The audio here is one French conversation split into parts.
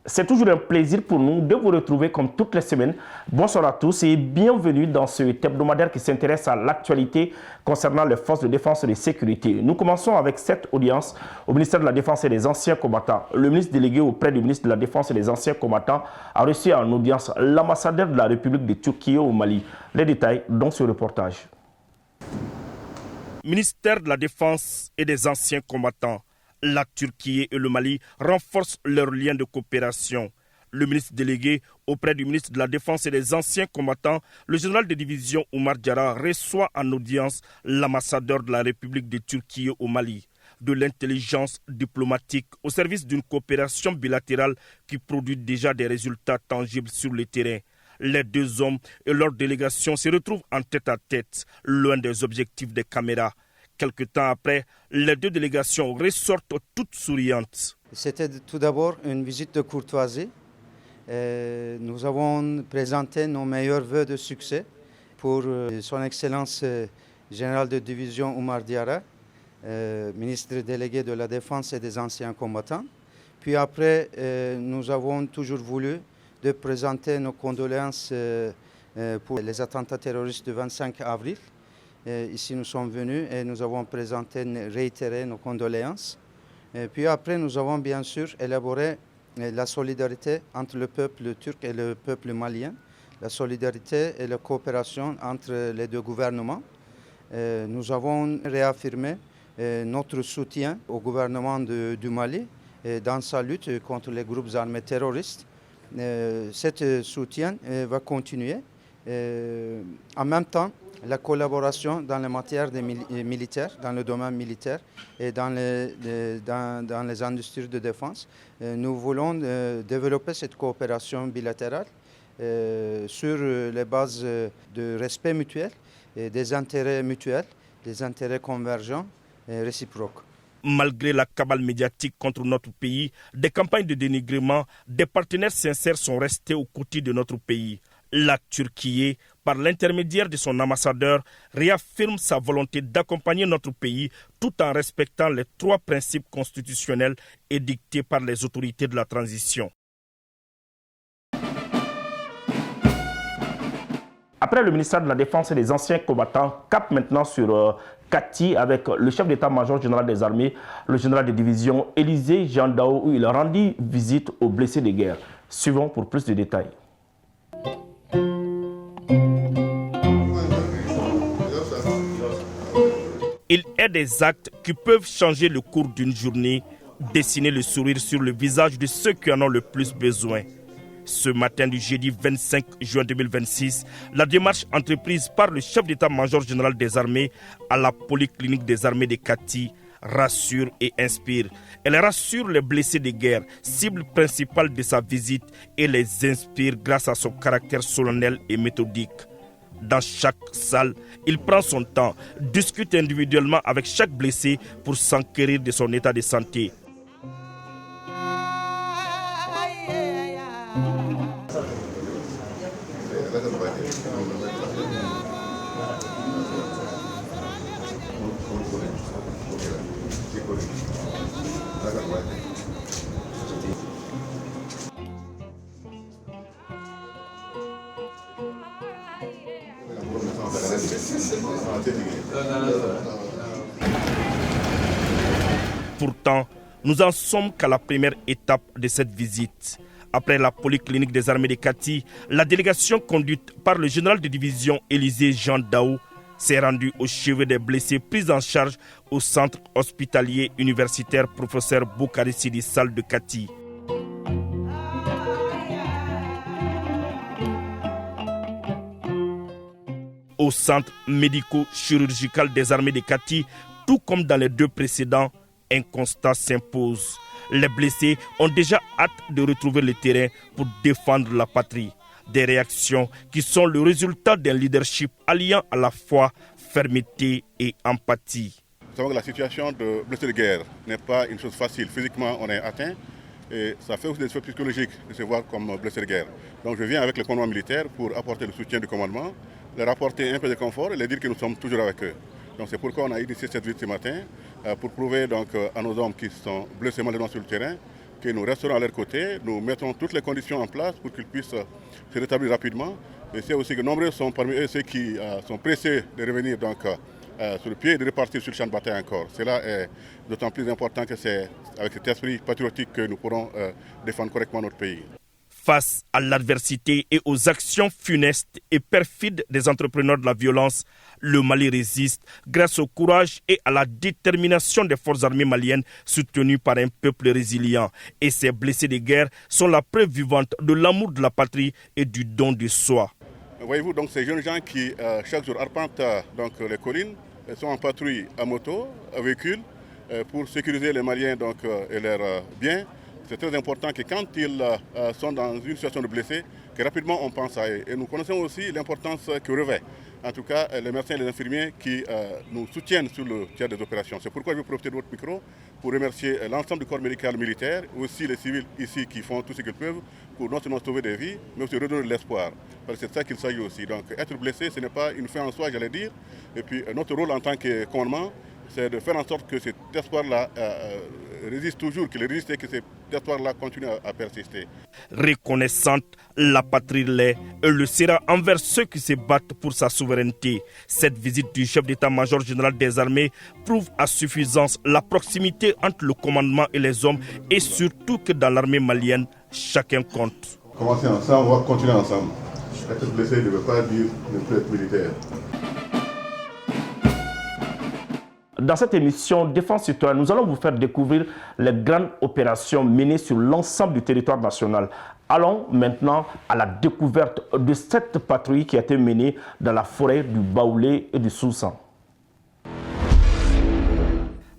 C'est toujours un plaisir pour nous de vous retrouver comme toutes les semaines. Bonsoir à tous et bienvenue dans ce hebdomadaire qui s'intéresse à l'actualité concernant les forces de défense et de sécurité. Nous commençons avec cette audience au ministère de la Défense et des Anciens Combattants. Le ministre délégué auprès du ministre de la Défense et des Anciens Combattants a reçu en audience l'ambassadeur de la République de Turquie au Mali. Les détails dans ce reportage. Ministère de la Défense et des Anciens Combattants. La Turquie et le Mali renforcent leurs liens de coopération. Le ministre délégué auprès du ministre de la Défense et des Anciens Combattants, le général de division Oumar Diarra, reçoit en audience l'ambassadeur de la République de Turquie au Mali. De l'intelligence diplomatique au service d'une coopération bilatérale qui produit déjà des résultats tangibles sur le terrain. Les deux hommes et leur délégation se retrouvent en tête-à-tête, loin des objectifs des caméras. Quelque temps après, les deux délégations ressortent toutes souriantes. C'était tout d'abord une visite de courtoisie. Nous avons présenté nos meilleurs vœux de succès pour son Excellence général de division Oumar Diarra, ministre délégué de la Défense et des Anciens Combattants. Puis après, nous avons toujours voulu de présenter nos condoléances pour les attentats terroristes du 25 avril. Ici, nous sommes venus et nous avons réitéré nos condoléances. Puis après, nous avons bien sûr élaboré la solidarité entre le peuple turc et le peuple malien, la solidarité et la coopération entre les deux gouvernements. Nous avons réaffirmé notre soutien au gouvernement du Mali dans sa lutte contre les groupes armés terroristes. Cet soutien va continuer. En même temps, la collaboration dans les matières militaires, dans le domaine militaire et dans les industries de défense. Nous voulons développer cette coopération bilatérale sur les bases de respect mutuel, et des intérêts mutuels, des intérêts convergents et réciproques. Malgré la cabale médiatique contre notre pays, des campagnes de dénigrement, des partenaires sincères sont restés aux côtés de notre pays. La Turquie, par l'intermédiaire de son ambassadeur, réaffirme sa volonté d'accompagner notre pays tout en respectant les trois principes constitutionnels édictés par les autorités de la transition. Après le ministère de la Défense et des Anciens Combattants, cap maintenant sur Kati avec le chef d'état-major général des armées, le général de division Élisée Jean Dao, où il a rendu visite aux blessés de guerre. Suivons pour plus de détails. Il est des actes qui peuvent changer le cours d'une journée, dessiner le sourire sur le visage de ceux qui en ont le plus besoin. Ce matin du jeudi 25 juin 2026, la démarche entreprise par le chef d'état-major général des armées à la polyclinique des armées de Kati rassure et inspire. Elle rassure les blessés de guerre, cible principale de sa visite, et les inspire grâce à son caractère solennel et méthodique. Dans chaque salle, il prend son temps, discute individuellement avec chaque blessé pour s'enquérir de son état de santé. Pourtant, nous en sommes qu'à la première étape de cette visite. Après la polyclinique des armées de Kati, la délégation conduite par le général de division Élisée Jean Dao s'est rendue au chevet des blessés pris en charge au centre hospitalier universitaire professeur Boukari Sidi Sall de Kati. Au centre médico-chirurgical des armées de Kati, tout comme dans les deux précédents, un constat s'impose. Les blessés ont déjà hâte de retrouver le terrain pour défendre la patrie. Des réactions qui sont le résultat d'un leadership alliant à la fois fermeté et empathie. Nous savons que la situation de blessés de guerre n'est pas une chose facile. Physiquement, on est atteint Et ça fait aussi des effets psychologiques de se voir comme blessé de guerre. Donc je viens avec le commandement militaire pour apporter le soutien du commandement, leur apporter un peu de confort et leur dire que nous sommes toujours avec eux. Donc c'est pourquoi on a initié cette visite ce matin pour prouver donc, à nos hommes qui sont blessés malheureusement sur le terrain que nous resterons à leur côté, nous mettrons toutes les conditions en place pour qu'ils puissent se rétablir rapidement. Et c'est aussi que nombreux sont parmi eux ceux qui sont pressés de revenir donc, sur le pied et de repartir sur le champ de bataille encore. Cela est d'autant plus important que c'est avec cet esprit patriotique que nous pourrons défendre correctement notre pays. Face à l'adversité et aux actions funestes et perfides des entrepreneurs de la violence, le Mali résiste grâce au courage et à la détermination des forces armées maliennes soutenues par un peuple résilient. Et ces blessés de guerre sont la preuve vivante de l'amour de la patrie et du don de soi. Voyez-vous, donc ces jeunes gens qui chaque jour arpentent donc, les collines, sont en patrouille à moto, à véhicule, pour sécuriser les Maliens donc, et leurs biens. C'est très important que quand ils sont dans une situation de blessé, que rapidement on pense à eux. Et nous connaissons aussi l'importance que revêt, en tout cas, les médecins et les infirmiers qui nous soutiennent sur le théâtre des opérations. C'est pourquoi je vais profiter de votre micro pour remercier l'ensemble du corps médical militaire, aussi les civils ici qui font tout ce qu'ils peuvent pour non seulement sauver des vies, mais aussi redonner de l'espoir. Parce que c'est de ça qu'il s'agit aussi. Donc être blessé, ce n'est pas une fin en soi, j'allais dire. Et puis notre rôle en tant que commandement, c'est de faire en sorte que cet espoir-là résiste toujours, qu'il résiste et que cet espoir-là continue à persister. Reconnaissante, la patrie l'est et le sera envers ceux qui se battent pour sa souveraineté. Cette visite du chef d'état-major général des armées prouve à suffisance la proximité entre le commandement et les hommes et surtout que dans l'armée malienne, chacun compte. Commencer ensemble, on va continuer ensemble. Être blessé ne veut pas dire ne plus être militaire. Dans cette émission Défense citoyenne, nous allons vous faire découvrir les grandes opérations menées sur l'ensemble du territoire national. Allons maintenant à la découverte de cette patrouille qui a été menée dans la forêt du Baoulé et du Soussan.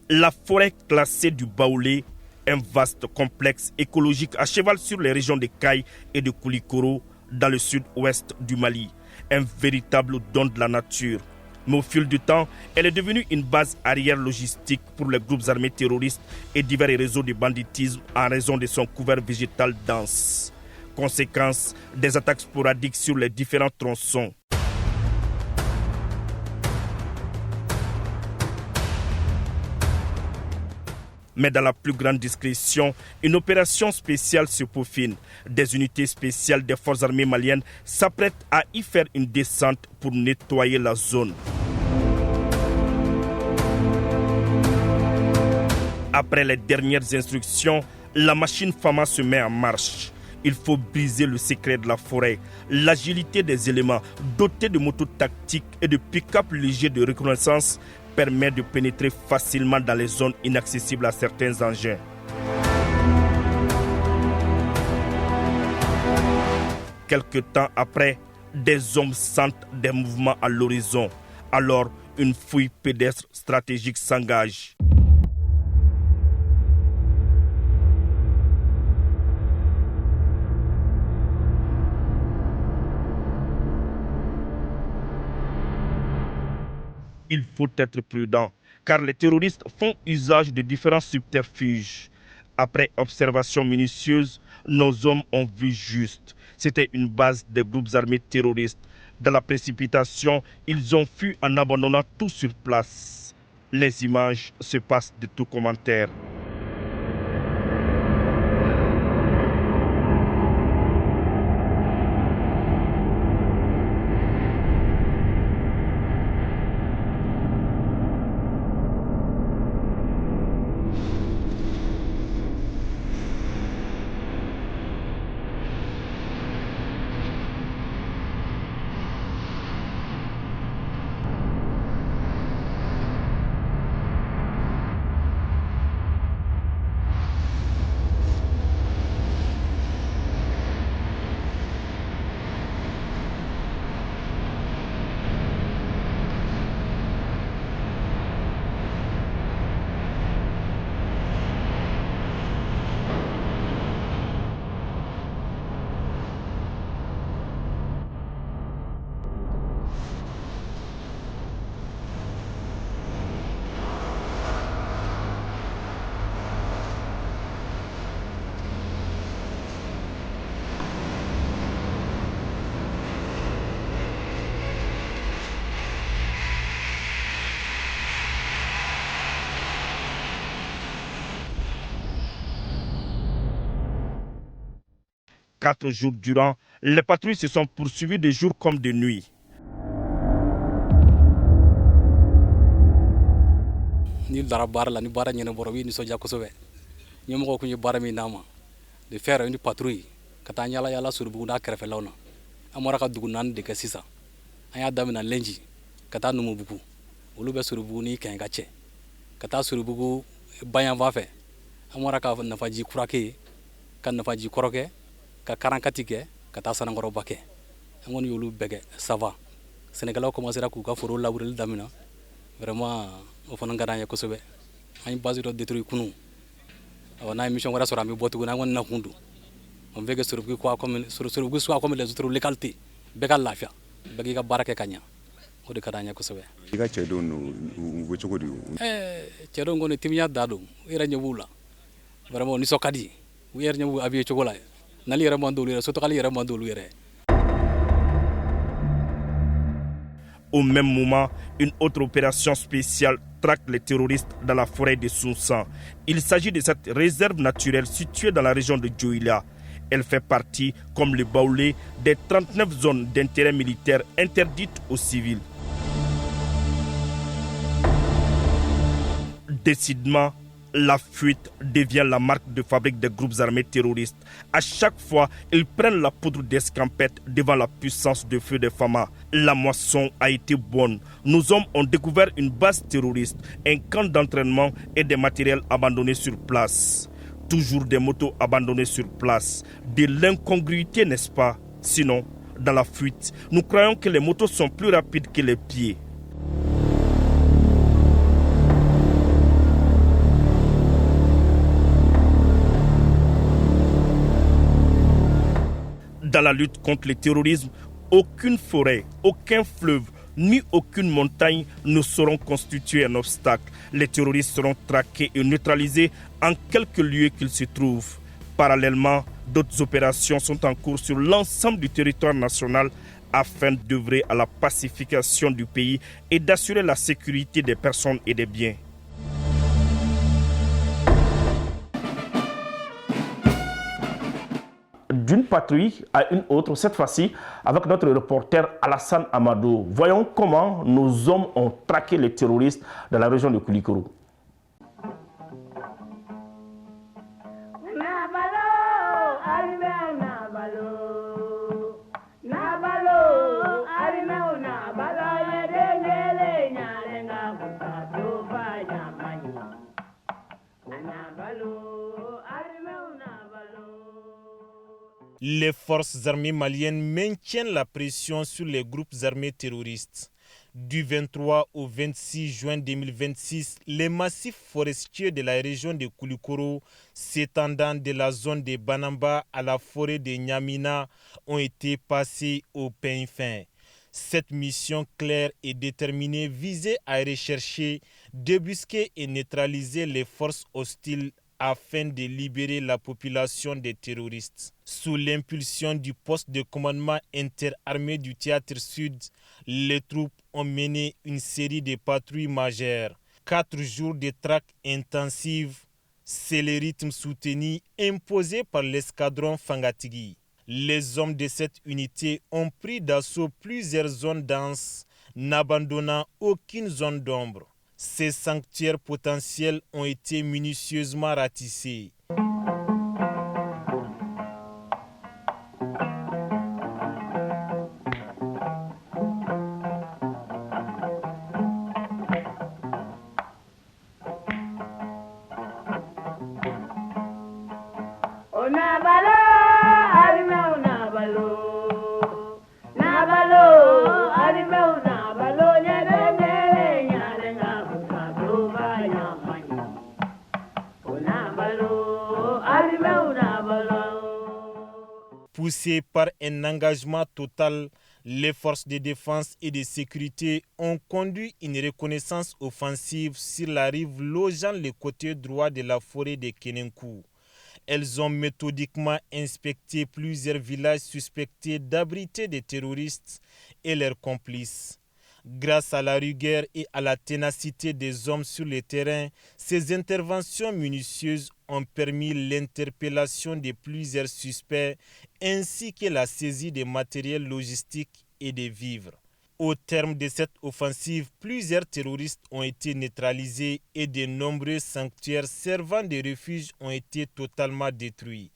La forêt classée du Baoulé, un vaste complexe écologique à cheval sur les régions de Caille et de Koulikoro dans le sud-ouest du Mali. Un véritable don de la nature. Mais au fil du temps, elle est devenue une base arrière logistique pour les groupes armés terroristes et divers réseaux de banditisme en raison de son couvert végétal dense. Conséquence, des attaques sporadiques sur les différents tronçons. Mais dans la plus grande discrétion, une opération spéciale se peaufine. Des unités spéciales des forces armées maliennes s'apprêtent à y faire une descente pour nettoyer la zone. Après les dernières instructions, la machine Fama se met en marche. Il faut briser le secret de la forêt, l'agilité des éléments dotés de motos tactiques et de pick-up légers de reconnaissance permet de pénétrer facilement dans les zones inaccessibles à certains engins. Quelque temps après, des hommes sentent des mouvements à l'horizon. Alors, une fouille pédestre stratégique s'engage. Il faut être prudent, car les terroristes font usage de différents subterfuges. Après observation minutieuse, nos hommes ont vu juste. C'était une base des groupes armés terroristes. Dans la précipitation, ils ont fui en abandonnant tout sur place. Les images se passent de tout commentaire. 4 jours durant, les patrouilles se sont poursuivies de jour comme de nuit. Ni dara baara la ni baara ɲɛnɛ bɔrɔ b'i nisɔndiya kosɛbɛ ɲɛmɔgɔw kun ye baara min d'an ma de faire une patrouille ka taa yala yala Soroubougou n'a kɛrɛfɛlaw na an bɔra ka dugu 4 de kɛ sisan an y'a daminɛ Lenji ka taa Numubugu olu bɛ Soroubougou ni Kɛɲɛka cɛ ka taa Soroubougou Bayanfan fɛ an bɔra ka Nafaji Kurake ka Nafaji Kɔrɔkɛ ka Karankati kɛ ka taa Sanankɔrɔba kɛ an kɔni y'olu bɛɛ kɛ ça va Sɛnɛkɛlaw commencera k'u ka foro labureli daminɛ vraiment o fana ka d'an ye kosɛbɛ an ye base dɔ détruire kunun n'a ye mission wɛrɛ sɔrɔ an bɛ bɔ tuguni an kɔni nakun don on veut que Soroubougou soit comme les autres localités bɛɛ ka lafiya bɛɛ k'i ka baara kɛ ka ɲɛ o de ka d'an ye kosɛbɛ. I ka cɛdenw u bɛ cogo di? Cɛdenw kɔni timiya da don u yɛrɛ ɲɛ b'u la vraiment nisɔn ka di u yɛrɛ ɲɛ b'u habillé cogo la nali yɛrɛ man d'olu yɛrɛ sotɔgali yɛrɛ man d'olu yɛrɛ. Au même moment, une autre opération spéciale traque les terroristes dans la forêt de Sounsan. Il s'agit de cette réserve naturelle située dans la région de Dioïla. Elle fait partie, comme le Baoulé, des 39 zones d'intérêt militaire interdites aux civils. Décidément, la fuite devient la marque de fabrique des groupes armés terroristes. À chaque fois, ils prennent la poudre d'escampette devant la puissance de feu des Fama. La moisson a été bonne. Nos hommes ont découvert une base terroriste, un camp d'entraînement et des matériels abandonnés sur place. Toujours des motos abandonnées sur place. De l'incongruité, n'est-ce pas? Sinon, dans la fuite, nous croyons que les motos sont plus rapides que les pieds. Dans la lutte contre le terrorisme, aucune forêt, aucun fleuve, ni aucune montagne ne sauront constituer un obstacle. Les terroristes seront traqués et neutralisés en quelques lieux qu'ils se trouvent. Parallèlement, d'autres opérations sont en cours sur l'ensemble du territoire national afin d'œuvrer à la pacification du pays et d'assurer la sécurité des personnes et des biens. D'une patrouille à une autre, cette fois-ci avec notre reporter Alassane Amadou. Voyons comment nos hommes ont traqué les terroristes dans la région de Koulikoro. Les forces armées maliennes maintiennent la pression sur les groupes armés terroristes. Du 23 au 26 juin 2026, les massifs forestiers de la région de Koulikoro, s'étendant de la zone de Banamba à la forêt de Nyamina, ont été passés au peigne fin. Cette mission claire et déterminée visait à rechercher, débusquer et neutraliser les forces hostiles afin de libérer la population des terroristes. Sous l'impulsion du poste de commandement interarmé du Théâtre Sud, les troupes ont mené une série de patrouilles majeures. 4 jours de traque intensive, c'est le rythme soutenu imposé par l'escadron Fangatigi. Les hommes de cette unité ont pris d'assaut plusieurs zones denses, n'abandonnant aucune zone d'ombre. Ces sanctuaires potentiels ont été minutieusement ratissés. Poussés par un engagement total, les forces de défense et de sécurité ont conduit une reconnaissance offensive sur la rive longeant le côté droit de la forêt de Kenenkou. Elles ont méthodiquement inspecté plusieurs villages suspectés d'abriter des terroristes et leurs complices. Grâce à la rigueur et à la ténacité des hommes sur le terrain, ces interventions minutieuses ont permis l'interpellation de plusieurs suspects ainsi que la saisie des matériels logistiques et des vivres. Au terme de cette offensive, plusieurs terroristes ont été neutralisés et de nombreux sanctuaires servant de refuge ont été totalement détruits.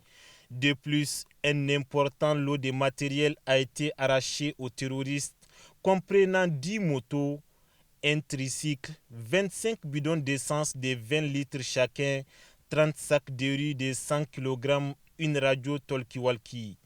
De plus, un important lot de matériel a été arraché aux terroristes, comprenant 10 motos, un tricycle, 25 bidons d'essence de 20 litres chacun, 30 sacs de riz de 100 kg, une radio talkie-walkie.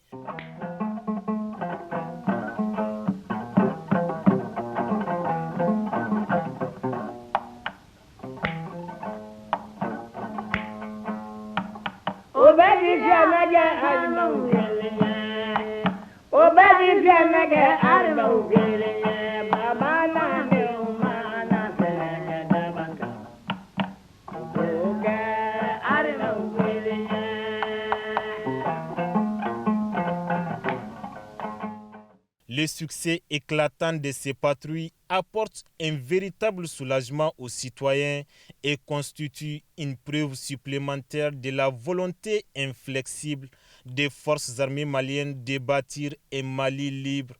Le succès éclatant de ces patrouilles apporte un véritable soulagement aux citoyens et constitue une preuve supplémentaire de la volonté inflexible des forces armées maliennes de bâtir un Mali libre,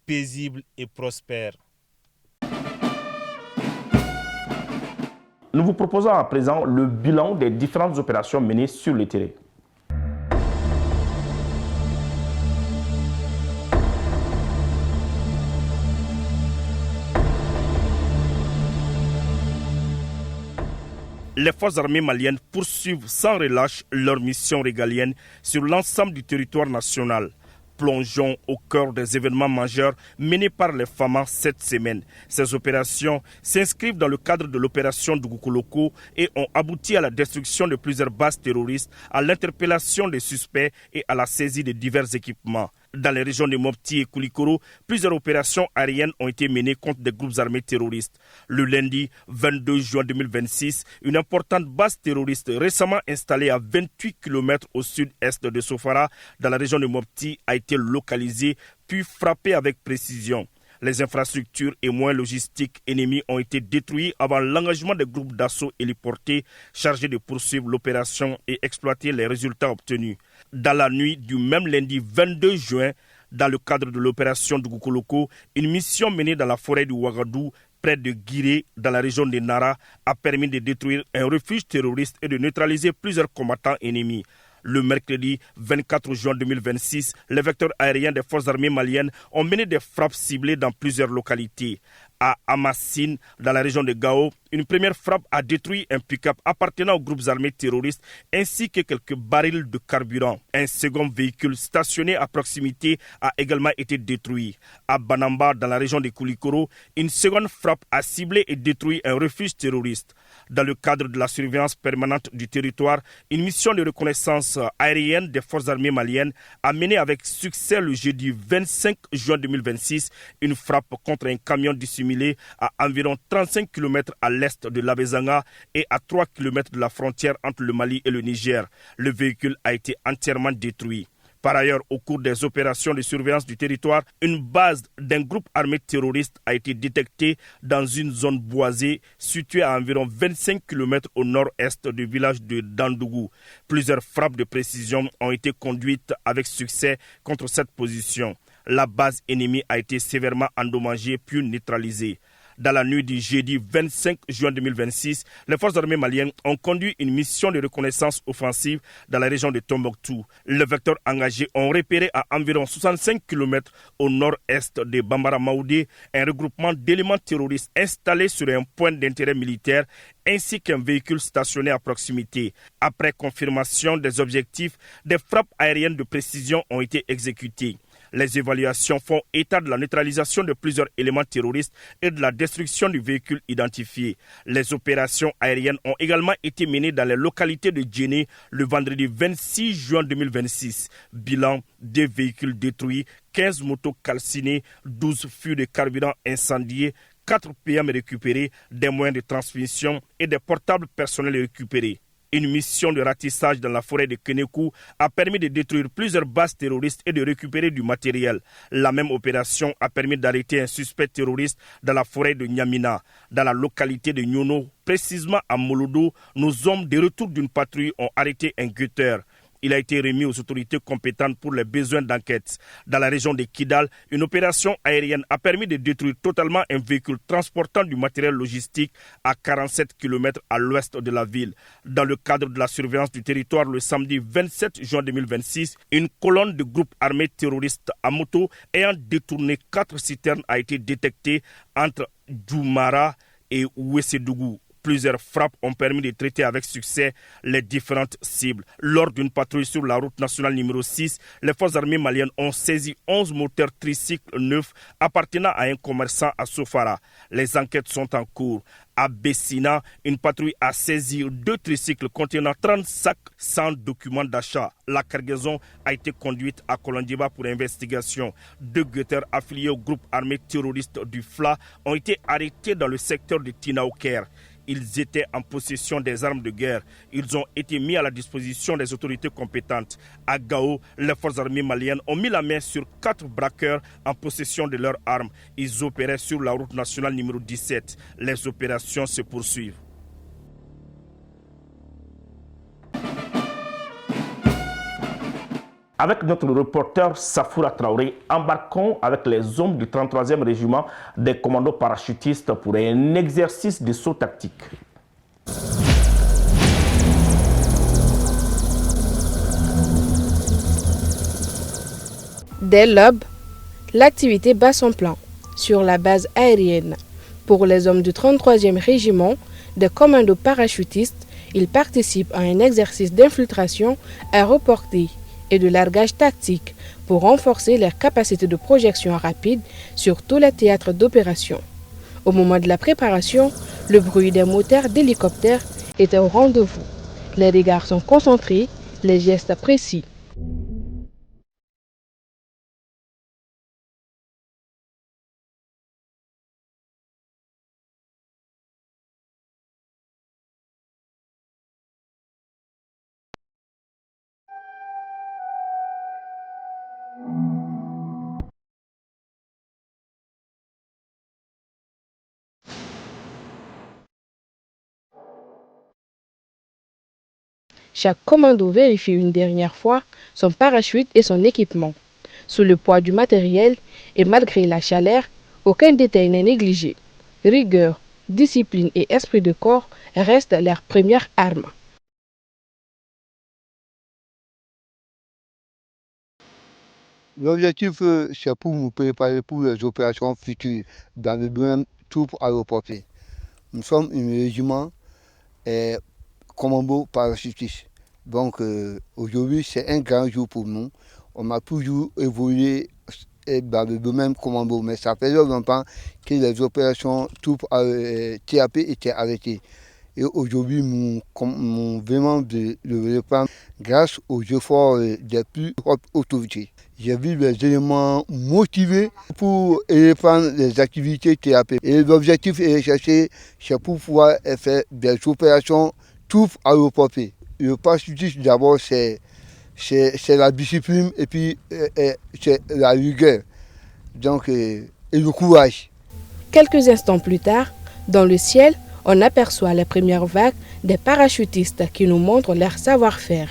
paisible et prospère. Nous vous proposons à présent le bilan des différentes opérations menées sur le terrain. Les forces armées maliennes poursuivent sans relâche leur mission régalienne sur l'ensemble du territoire national. Plongeons au cœur des événements majeurs menés par les FAMA cette semaine. Ces opérations s'inscrivent dans le cadre de l'opération Dugukoloko et ont abouti à la destruction de plusieurs bases terroristes, à l'interpellation des suspects et à la saisie de divers équipements. Dans les régions de Mopti et Koulikoro, plusieurs opérations aériennes ont été menées contre des groupes armés terroristes. Le lundi 22 juin 2026, une importante base terroriste récemment installée à 28 km au sud-est de Sofara, dans la région de Mopti, a été localisée puis frappée avec précision. Les infrastructures et moyens logistiques ennemis ont été détruits avant l'engagement des groupes d'assaut héliportés chargés de poursuivre l'opération et exploiter les résultats obtenus. Dans la nuit du même lundi 22 juin, dans le cadre de l'opération Dugukoloko, une mission menée dans la forêt du Ouagadou, près de Guiré, dans la région de Nara, a permis de détruire un refuge terroriste et de neutraliser plusieurs combattants ennemis. Le mercredi 24 juin 2026, les vecteurs aériens des forces armées maliennes ont mené des frappes ciblées dans plusieurs localités. À Amassine, dans la région de Gao, une première frappe a détruit un pick-up appartenant aux groupes armés terroristes ainsi que quelques barils de carburant. Un second véhicule stationné à proximité a également été détruit. À Banamba, dans la région de Koulikoro, une seconde frappe a ciblé et détruit un refuge terroriste. Dans le cadre de la surveillance permanente du territoire, une mission de reconnaissance aérienne des forces armées maliennes a mené avec succès le jeudi 25 juin 2026 une frappe contre un camion dissimulé à environ 35 km à l'est de l'Abezanga et à 3 km de la frontière entre le Mali et le Niger. Le véhicule a été entièrement détruit. Par ailleurs, au cours des opérations de surveillance du territoire, une base d'un groupe armé terroriste a été détectée dans une zone boisée située à environ 25 km au nord-est du village de Dandougou. Plusieurs frappes de précision ont été conduites avec succès contre cette position. La base ennemie a été sévèrement endommagée puis neutralisée. Dans la nuit du jeudi 25 juin 2026, les forces armées maliennes ont conduit une mission de reconnaissance offensive dans la région de Tombouctou. Les vecteurs engagés ont repéré à environ 65 km au nord-est de Bambara Maoudé un regroupement d'éléments terroristes installés sur un point d'intérêt militaire ainsi qu'un véhicule stationné à proximité. Après confirmation des objectifs, des frappes aériennes de précision ont été exécutées. Les évaluations font état de la neutralisation de plusieurs éléments terroristes et de la destruction du véhicule identifié. Les opérations aériennes ont également été menées dans les localités de Djéné le vendredi 26 juin 2026. Bilan, 2 véhicules détruits, 15 motos calcinées, 12 fûts de carburant incendiés, 4 PM récupérés, des moyens de transmission et des portables personnels récupérés. Une mission de ratissage dans la forêt de Kenekou a permis de détruire plusieurs bases terroristes et de récupérer du matériel. La même opération a permis d'arrêter un suspect terroriste dans la forêt de Nyamina. Dans la localité de Nyono, précisément à Molodo, nos hommes de retour d'une patrouille ont arrêté un guetteur. Il a été remis aux autorités compétentes pour les besoins d'enquête. Dans la région de Kidal, une opération aérienne a permis de détruire totalement un véhicule transportant du matériel logistique à 47 km à l'ouest de la ville. Dans le cadre de la surveillance du territoire le samedi 27 juin 2026, une colonne de groupes armés terroristes à moto ayant détourné 4 citernes a été détectée entre Djoumara et Ouessedougou. Plusieurs frappes ont permis de traiter avec succès les différentes cibles. Lors d'une patrouille sur la route nationale numéro 6, les forces armées maliennes ont saisi 11 moteurs tricycles neufs appartenant à un commerçant à Sofara. Les enquêtes sont en cours. À Bessina, une patrouille a saisi 2 tricycles contenant 30 sacs sans document d'achat. La cargaison a été conduite à Kolandiba pour investigation. 2 guetteurs affiliés au groupe armé terroriste du FLA ont été arrêtés dans le secteur de Tinaouker. Ils étaient en possession des armes de guerre. Ils ont été mis à la disposition des autorités compétentes. À Gao, les forces armées maliennes ont mis la main sur 4 braqueurs en possession de leurs armes. Ils opéraient sur la route nationale numéro 17. Les opérations se poursuivent. Avec notre reporter Safoura Traoré, embarquons avec les hommes du 33e régiment des commandos parachutistes pour un exercice de saut tactique. Dès l'aube, l'activité bat son plein sur la base aérienne. Pour les hommes du 33e régiment des commandos parachutistes, ils participent à un exercice d'infiltration aéroportée et de largage tactique pour renforcer leurs capacités de projection rapide sur tous les théâtres d'opération. Au moment de la préparation, le bruit des moteurs d'hélicoptères était au rendez-vous. Les regards sont concentrés, les gestes précis. Chaque commando vérifie une dernière fois son parachute et son équipement. Sous le poids du matériel et malgré la chaleur, aucun détail n'est négligé. Rigueur, discipline et esprit de corps restent leurs premières armes. L'objectif, c'est pour nous préparer pour les opérations futures dans le domaine troupes aéroportées. Nous sommes un régiment commando parachutiste. Donc aujourd'hui, c'est un grand jour pour nous. On a toujours évolué dans le domaine commando, mais ça fait longtemps que les opérations troupes TAP étaient arrêtées. Et aujourd'hui, nous vraiment de le reprendre grâce aux efforts des plus hautes autorités. J'ai vu les éléments motivés pour reprendre les activités TAP. Et l'objectif est recherché, c'est pour pouvoir faire des opérations troupes aéroportées. Le parachutisme, d'abord, c'est la discipline et puis c'est la rigueur. Donc, et le courage. Quelques instants plus tard, dans le ciel, on aperçoit les premières vagues des parachutistes qui nous montrent leur savoir-faire.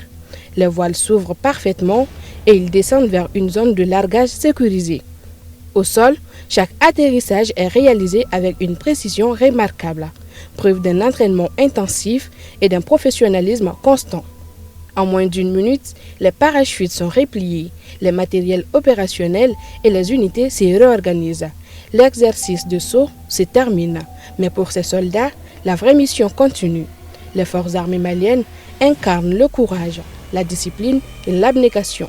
Les voiles s'ouvrent parfaitement et ils descendent vers une zone de largage sécurisée. Au sol, chaque atterrissage est réalisé avec une précision remarquable, preuve d'un entraînement intensif et d'un professionnalisme constant. En moins d'une minute, les parachutes sont repliés, les matériels opérationnels et les unités se réorganisent. L'exercice de saut se termine, mais pour ces soldats, la vraie mission continue. Les forces armées maliennes incarnent le courage, la discipline et l'abnégation,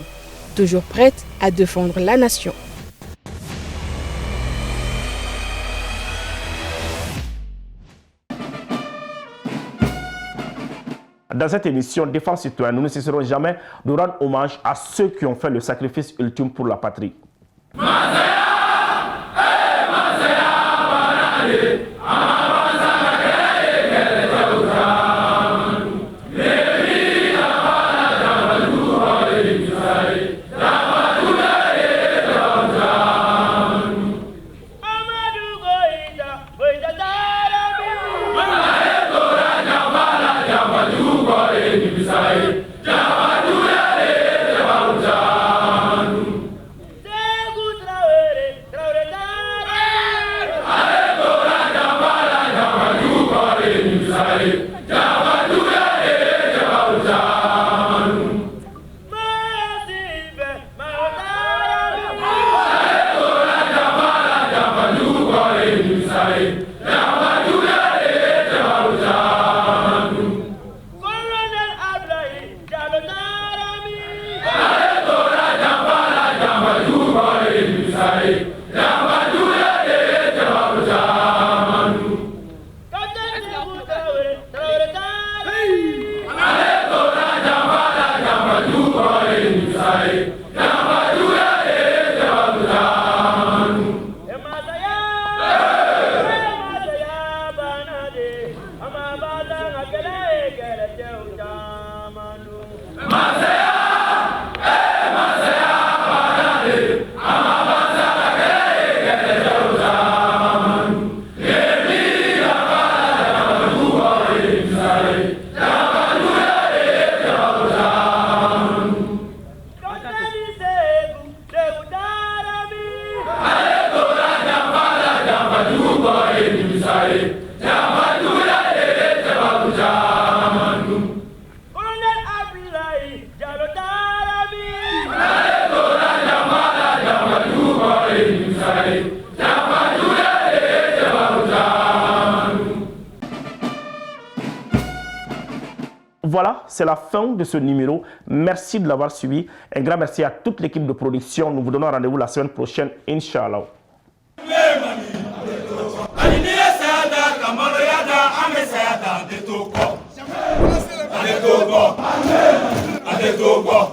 toujours prêtes à défendre la nation. Dans cette émission Défense citoyenne, nous ne cesserons jamais de rendre hommage à ceux qui ont fait le sacrifice ultime pour la patrie. Yeah. Voilà, c'est la fin de ce numéro. Merci de l'avoir suivi. Un grand merci à toute l'équipe de production. Nous vous donnons rendez-vous la semaine prochaine, Inch'Allah. Adedogo.